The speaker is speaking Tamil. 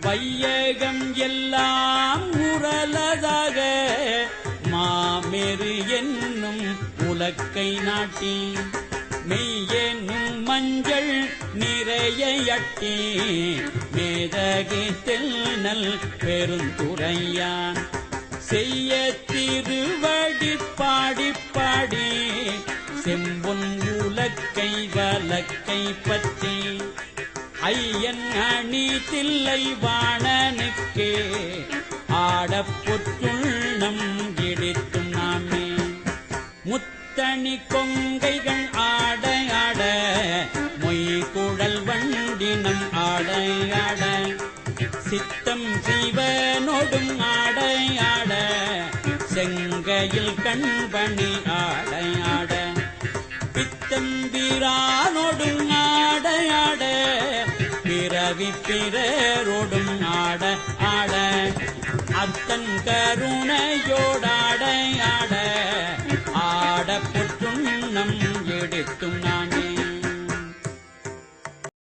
வையகம் எல்லாம் உரலதாக மாமெரு என்னும் உலக்கை நாட்டி மெய்யென்னும் மஞ்சள் நிறையட்டி மேதகி தெல்நல் பெருந்துரையான் செய்ய திருவடி பாடி பாடி செம்பொன் உலக்கை வலக்கை பற்றி ஐயன் அணி தில்லை வாணனுக்கே ஆடப்பொற்றுள்ளம் இடித்தும் நாமே முத்தணி கொங்கைகள் ஆட ஆட மொய்குழல் வண்டினம் ஆட ஆட சித்தம் சிவனொடும் ஆட ஆட செங்கையில் கண்பணி ஆட ஆட பித்தம்பிரானொடும் ஆட ஆட பிறவி பிறரோடும் ஆட ஆட அத்தன் கருணையோடாட ஆட ஆட பொற்றுண்ணம் எடுத்தும்